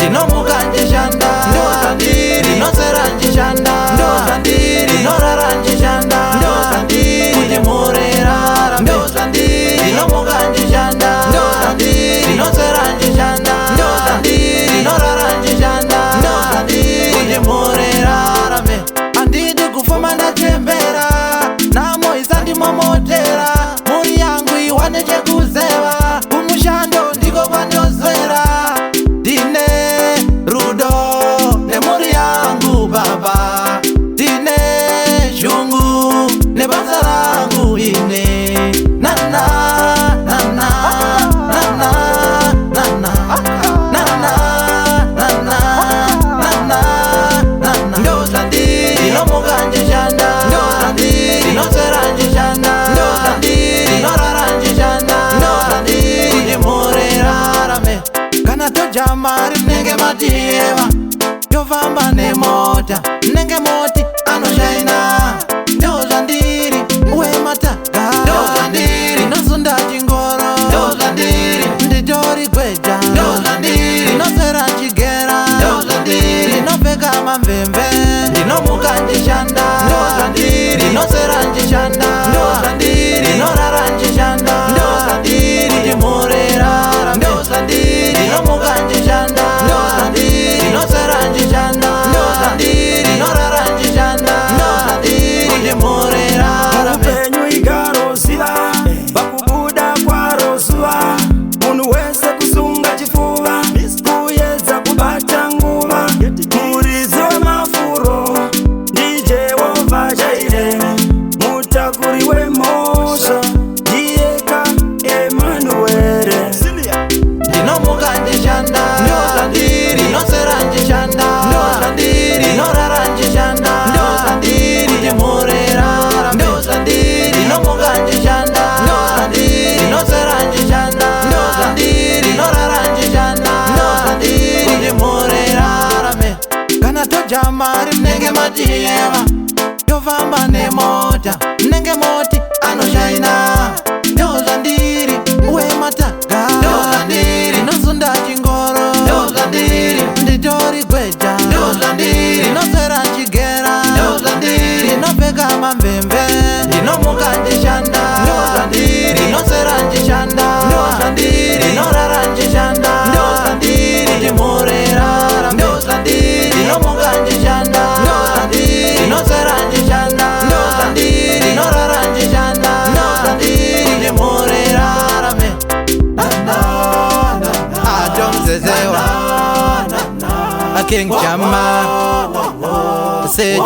ndinomuka njishanda, ndoza ndiri ndinosera njishanda, ndoza ndiri ndinorara njishanda, ndoza ndiri kuti murerara, ndoza ndiri ndinomuka njishanda, ndoza ndiri ndinosera njishanda, ndoza ndiri ndinorara njishanda, ndoza ndiri kuti murerara me. Andidi kufuma ndachembera namo isandimomotera, muri yangu iwane chekuzeva, kumushando ndiko kwandozwera, dine rudo nemuri yangu baba, dine shungu nebasa rangu ine nana nana nana nana nana nana nana nana, ndoza ndiri ndinomuka njishanda, ndoza ndiri ndinosera njishanda, ndoza ndiri ndinorara njishanda, ndoza ndiri kuti murerara me. Kana tojamari nenge matieva yofamba nemota, nenge moti anoshaina, ndoza ndiri uwemataka, ndoza ndiri ndosunda chingoro, ndoza ndiri nditori gweja, ndoza ndiri ndinosera chigera, ndoza ndiri ndinopfeka mamvemve, ndinomuka njishanda, ndoza ndiri ndinosera njishanda, ndoza ndiri ndinorara njishanda, ndoza ndiri kuti murerara, ndoza ndiri ndinomuka njishanda, ndoza ndiri ndinosera njishanda, ndoza ndiri ndinorara njishanda, ndoza ndiri kuti murerara. Upenyu ikarosira pakubuda kwarosuwa, munhu wese kusunga chifuva, kuyedza kubata nguva, muridzi wemafuro ndiJehovha chaire, mutakuri wemhosva ndiyeka Emanuere. Ndinomuka njishanda, ndoza ndiri ndinosera njishanda, ndoza ndiri ndinorara njishanda, ndoza ndiri kuti murerara, ndoza ndiri ndinomuka njishanda, ndoza ndiri ndinosera njishanda, ndoza ndiri ndinorara njishanda, ndoza ndiri kuti murerara me. Kana tojamari nenge matieva yofamba nemota, nenge moti anoshaina, ndoza ndiri uwemataka, ndoza ndiri ndosunda chingoro, ndoza ndiri nditori gweja, ndoza ndiri ndinosera chigera, ndoza ndiri ndinopfeka mamvemve, ndinomuka njishanda, ndoza ndiri ndinosera njishanda, ndoza ndiri ndinorara njishanda, ndoza ndiri kuti murerara, ndoza ndiri ndinomuka njishanda, ndoza ndiri ndinosera njishanda, ndoza ndiri ndinorara njishanda, ndoza ndiri kuti murerara me. Atomzezewa King Jama Sage